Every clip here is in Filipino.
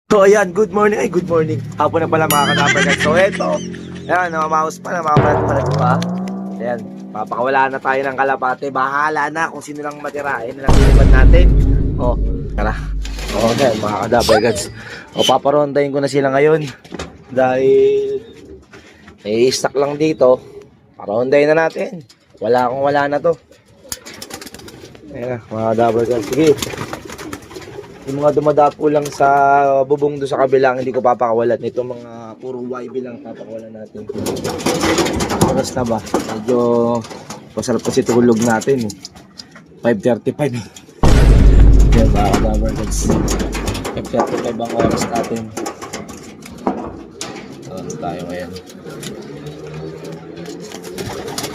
So ayan, good morning, good morning. Hapon na pala mga kadabarkad. So eto, ayan, namamaos pa, namapalat pa. Ayan, papakawala na tayo ng kalapate. Bahala na kung sino lang matirain na nilipad natin. O, tara. O, ayan, mga kadabarkads. O, paparondahin ko na sila ngayon. Dahil, i-stack lang dito. Parondahin na natin. Wala na to. Ayan na, mga kadabarkads. Sige. Yung mga dumadapo lang sa bubong doon sa kabilang, hindi ko papakawalan. Ito mga puro YB lang papakawalan natin. Oras na ba? Medyo masarap kasi tulog natin. 5:35. Yan ba, kadabarkads. 5:35 ang oras natin. So, tayo ngayon.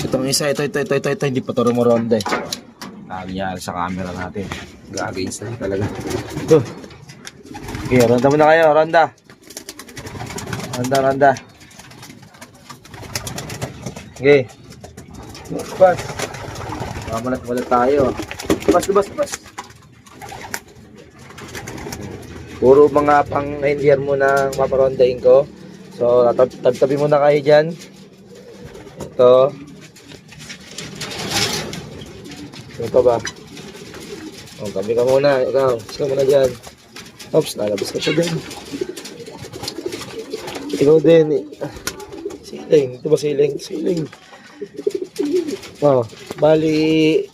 Itong isa, ito, hindi pa ito rumoronda eh. Nangyari sa camera natin. Gagains na talaga. Ito. Okay, ronda muna kayo. Ronda. Okay. Bas. Mamalat-malat tayo. Bas. Puro mga pang-engineer muna maparondahin ko. So, tabi muna kayo dyan. Ito. Ito ba? O, tabi ka muna. Ikaw, isa muna dyan. Oops, nalabas ka siya din. Ikaw din. Siling. Ito ba siling? Siling. O, bali,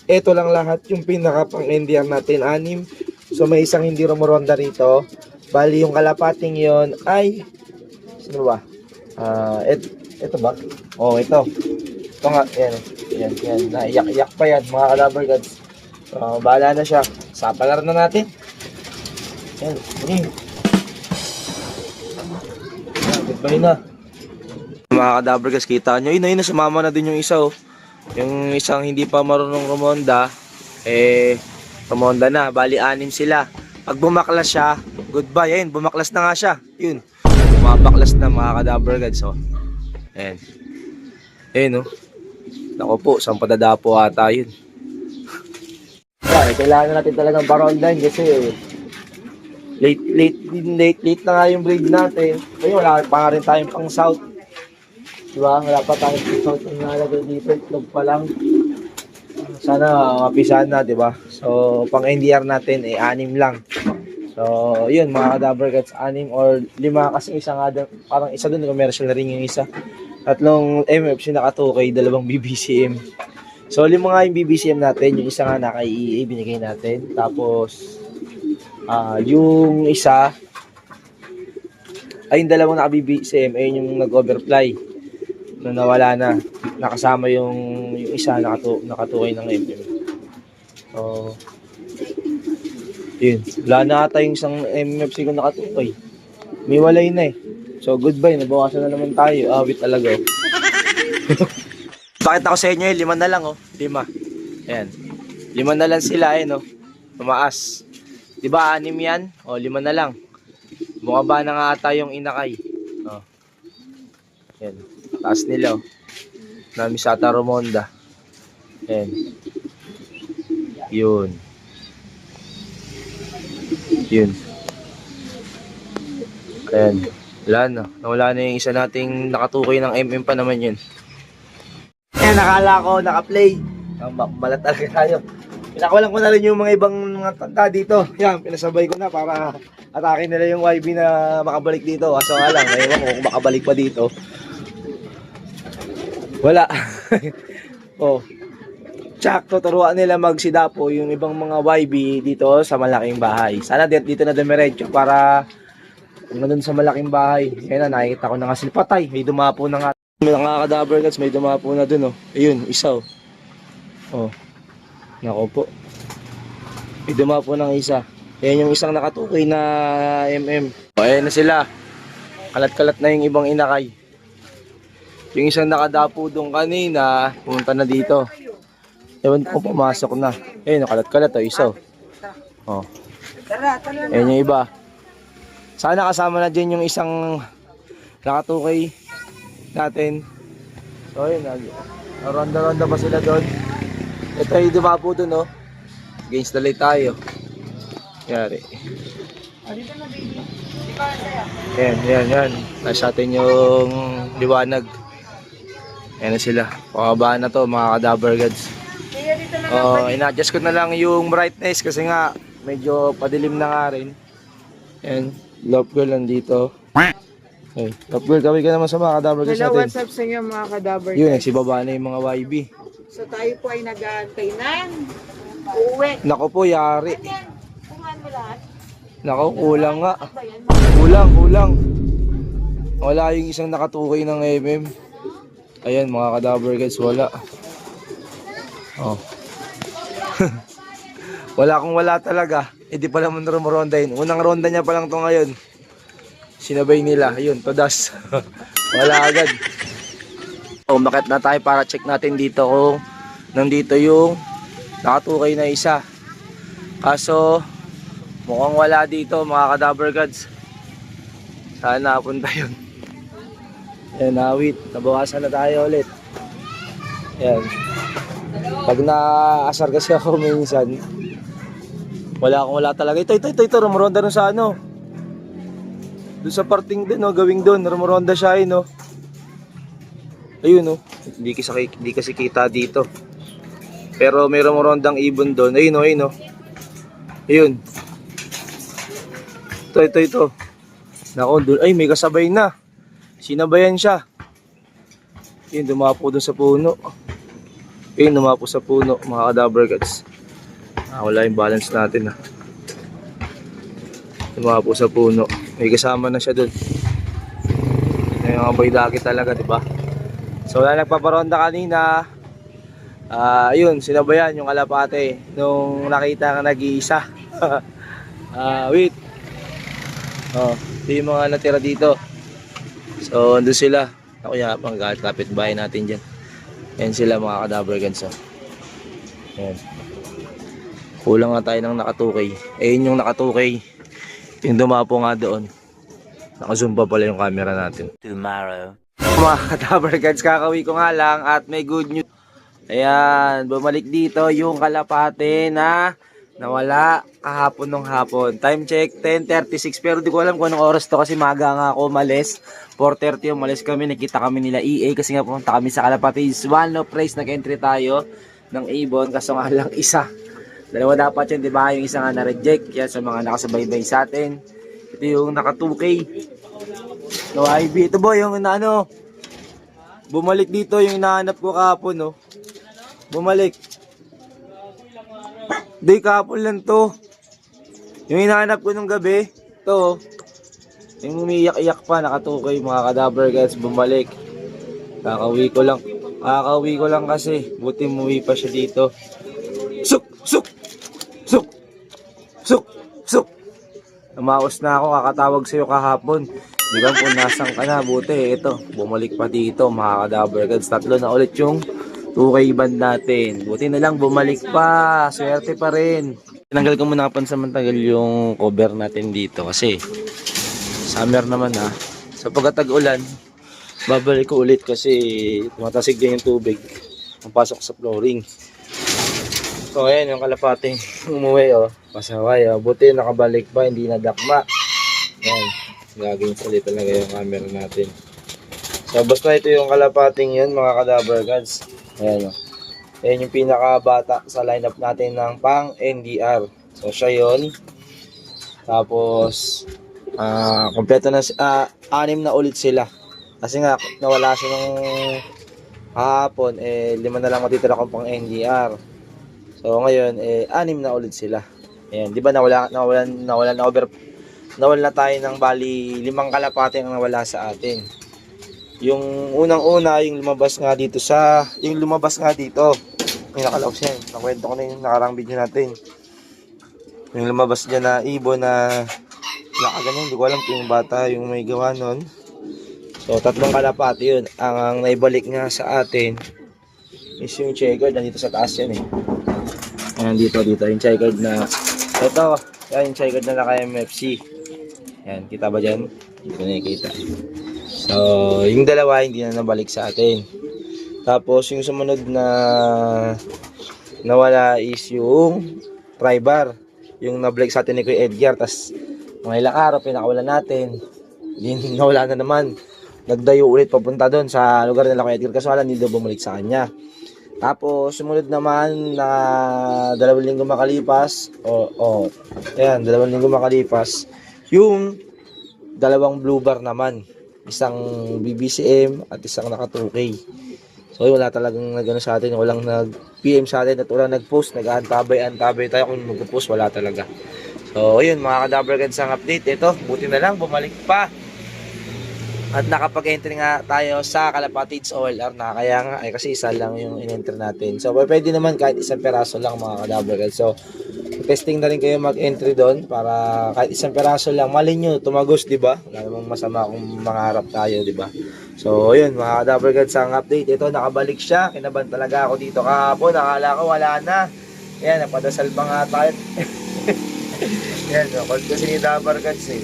ito lang lahat yung pinaka pang-endiar natin. 6. So, may isang hindi rumuronda rito. Bali, yung kalapating yon ay, sino ba? Ito ba? O, ito. Ito nga, yan. Naiyak-iyak pa yan, mga kadabarkads. So, bahala na siya. Sapalar na natin. Yan. Goodbye na. Mga kadabarkads, kita nyo. Yun na, sumama na din yung isa, oh. Yung isang hindi pa marunong rumonda, rumonda na. Bali, 6 sila. Pag bumaklas siya, goodbye. Ayun, bumaklas na nga siya. Yun. Bumabaklas na, mga kadabarkads, oh. Ayan. Ayun, oh. Ako po, saan padadapo ata yun. Kailangan natin talagang parondahin kasi late na nga yung breed natin. Kaya wala pa rin tayong pang south. Diba? Wala pa tayong pang south ang nalagay dito. Itlog pa lang. Sana mapisahan na, diba? So, pang NDR natin 6 lang. So, yun mga kadabarkads, 6 or 5 kasi isa nga doon, parang isa doon, commercial na rin yung isa. 3 MFC naka-2K, 2 BBCM. So, 5 nga yung BBCM natin, yung isa nga naka-EA binigay natin. Tapos, yung isa, ay yung 2 naka-BBCM, ayun yung nag-overfly. Na nawala na, nakasama yung isa naka-2K ng MM. So, yun. Wala na ata yung isang MFC ko naka-2K. May walay na eh. So, goodbye. Nabawasan na naman tayo. Awit talaga. Pakita ko sa inyo 5 na lang, oh. 5. Ayan. 5 na lang sila, oh. Tumaas. Diba, 6 yan? O, 5 na lang. Bumaba na nga ata yung inakay. Oh. Ayan. Taas nila, oh. Namisata Romonda. Ayan. Yun. Ayan. Wala na. Nawala na yung isa nating nakatukay ng MM pa naman yun. Ayan, nakala ko naka-play. Malat talaga tayo. Pinakawalan ko na rin yung mga ibang mga tanda dito. Yan, pinasabay ko na para atake nila yung YB na makabalik dito. Kaso nga lang, ngayon ko kung makabalik pa dito. Wala. Oh. Tsak, tuturuan nila magsidapo yung ibang mga YB dito sa malaking bahay. Sana dito na dumiretso para kung nandun sa malaking bahay. Ayan na, nakikita ko na nga sila. Patay, may dumapo na nga. Mga kadabarkads, may dumapo na dun, oh. Ayun, isa, oh. Oh. Nako po. May dumapo ng isa. Ayan yung isang nakatukay na MM. O, ayan na sila. Kalat-kalat na yung ibang inakay. Yung isang nakadapo doon kanina, pumunta na dito. Ewan ko, pumasok na. Ayun, kalat-kalat, oh, isa, oh. Ayan yung iba. Sana kasama na dyan yung isang nakatukay natin. So yun, ronda-ronda pa sila doon. Ito yung dumapo doon, oh. Against the light tayo. Yari. Yan. Nasa atin yung liwanag. Ayan na sila. Pakabaan na to mga ka-Dabber Gods. Ina-adjust ko na lang yung brightness kasi nga medyo padilim na nga rin. Ayan, love girl nandito. Okay, love girl, kaway ka naman sa mga ka-Dabber Gods Hello, natin. what's up sa inyo mga ka-Dabber Yun, Gods? si baba na yung mga YB. So tayo po ay nag-aantay ng uuwi. Nako po, yari. Kumahan mo lahat? Nako, kulang nga. Ba yan? Kulang. Wala yung isang nakatukay ng MM. Ayan, mga ka-Dabber Guys, wala. Oh. Wala talaga. Hindi pa naman rumoronda yun. Unang ronda niya pa lang to ngayon. Sinabay nila. Ayun, todas. Wala agad. Umakit na tayo para check natin dito kung nandito yung nakatukay na isa. Kaso, mukhang wala dito mga ka-Dabber Gods. Saan napunta yun? Ayan, nawit. Nabawasan na tayo ulit. Ayan. Pag naasar kasi ako minsan, wala talaga. Ito. Rumuronda rin sa ano. Doon sa parting din, no, gawing doon. Rumuronda siya, no. Ayun, no. Hindi kasi kita dito. Pero may rumurondang ibon doon. Ayun, no. Ayun. Ito. Nako, doon. Ay, may kasabay na. Sinabayan siya. Ayun, dumapo doon sa puno. Ayun, dumapo sa puno, mga ka-Dabber Gods. Wala yung balance natin, Dumapo sa puno. May kasama na siya doon. Yung mga baydaki talaga, di ba? So, wala nagpaparonda kanina. Ayun, sinabayan yung kalapate nung nakita nga nag-iisa. Wait. Ito yung mga natira dito. So, andun sila. Ako yapang kapit bahay natin dyan. Yan sila mga ka-Dabber Gods. Yan. Kulang nga tayo ng nakatukay. Ayun yung nakatukay. Yung dumapo nga doon. Naka-zoom pa pala yung camera natin. Tomorrow. Mga ka-Dabber Gods, kakauwi ko nga lang at may good news. Ayan, bumalik dito yung kalapate na nawala kahapon nung hapon. Time check, 10:36. Pero di ko alam kung anong oras to kasi maga nga ako umalis. 4:30 umalis kami. Nakita kami nila EA kasi nga pumunta kami sa kalapate. One no price, nag-entry tayo ng ibon. Kaso nga lang isa. Dalawa dapat yun, di ba? Yung isa nga na-reject. Yan sa mga nakasabaybay sa atin. Ito yung naka-2K. No, IB. Ito boy, yung ano. Bumalik dito yung nahanap ko kahapon, no. Bumalik. Di kahapon lang to. Yung hinahanap ko nung gabi, to. Yung umiiyak-iyak pa, naka-2K mga ka-Dabber Gods, bumalik. Kakauwi ko lang kasi. Buti umuwi pa siya dito. Suk! Namaos na ako, kakatawag sa'yo kahapon. Di ba kung nasan ka na, buti. Ito, bumalik pa dito, mga ka-Dabber Gods. Tatlo na ulit yung 2K band natin. Buti na lang, bumalik pa. Swerte pa rin. Tinanggal ko muna pansamantagal yung cover natin dito kasi summer naman Sa pagkatag-ulan, babalik ko ulit kasi tumatasig din yung tubig. Ang pasok sa flooring. So ayan yung kalapating umuwi pasaway buti nakabalik pa, hindi nadakma. Ayan, gagawin ulit talaga yung camera natin. So basta ito yung kalapating yun mga ka-Dabber Gods. Ayan ayan yung pinakabata sa lineup natin ng pang NDR. So siya yun. Tapos kompleto na 6 na ulit sila. Kasi nga nawala siya nung hapon 5 na lang matitira kong pang NDR. So ngayon 6 na ulit sila. Ayan, di ba nawala na tayo ng bali 5 kalapate ang nawala sa atin. Yung unang-una yung lumabas nga dito. May nakalaos yan. Nakwento ko na yung nakarang video natin. Yung lumabas dyan na ibon na nakaganyan, hindi ko alam kung yung bata yung may gawa nun. So 3 kalapate yun. Ang naibalik nga sa atin is yung checkered. Nandito sa taas yan Ayan, dito yung checkered na ito, yan yung checkered na naka-MFC. Yan, kita ba dyan? Dito na nakikita. So, yung dalawa hindi na nabalik sa atin. Tapos yung sumunod na nawala is yung Tribar. Yung nabalik sa atin ni Kuya Edgar. Tapos mga ilang araw pinakawalan natin. nawala na naman. Nagdayo ulit papunta doon sa lugar nila Kuya Edgar, kaso wala, hindi daw bumalik sa kanya. Tapos sumunod naman na 2 linggo makalipas, ayan, 2 linggo makalipas, yung 2 blue bar naman, isang BBCM at isang naka 2K. So wala talagang nagano sa atin, walang nag-PM sa atin at walang nag-post, nag-antabay tayo kung mag-post, wala talaga. So ayun mga ka-Dabbergads ang update. Ito, buti na lang bumalik pa. At nakapag-entry nga tayo sa Kalapatids OLR na, kaya nga ay kasi isa lang yung in-enter natin. So pwede naman kahit isang peraso lang mga ka-Dabbergads. So testing na rin kayo mag-entry doon para kahit isang peraso lang, mali nyo tumagos, di ba? Wala namang masama kung mangarap tayo, di ba? So yun mga ka-Dabbergads ang update. Ito, nakabalik siya. Kinaban talaga ako dito kahapon. Nakala ko wala na. Ayan, napadasal pa nga tayo. Yan, call kasi ni Dabbergads eh.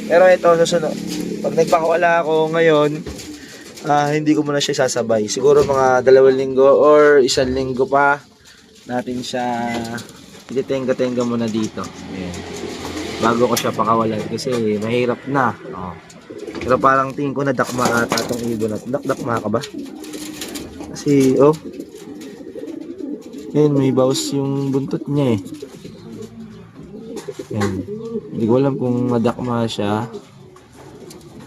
Pero ito, susunod. Pag nagpakawala ako ngayon, hindi ko muna siya sasabay. Siguro mga 2 linggo or 1 linggo pa natin siya ititenga-tenga muna dito. Ayan. Bago ko siya pakawalan kasi mahirap na. Pero parang tingin ko nadakma ata itong ibon natin. Dakma ka ba? Kasi, yun, may bawas yung buntot niya eh. Ayan. Hindi ko alam kung madakma siya.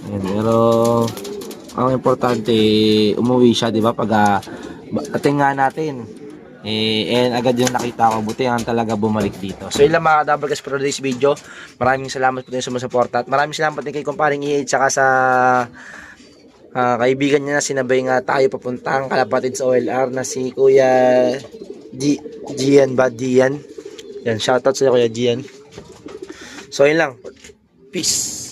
Ayan, pero ang importante umuwi siya, di ba? Pag ating nga natin and agad yung nakita ko, buti nga talaga bumalik dito. So yun lang mga ka-Dabbergads for today's video. Maraming salamat po din sa sumusuporta at maraming salamat din kay Kumparing EH tsaka sa kaibigan niya na sinabay nga tayo papuntang Kalapatids OLR na si Kuya Gian ba? Gian. Yan, shoutout sa Kuya Gian. So yun lang. Peace.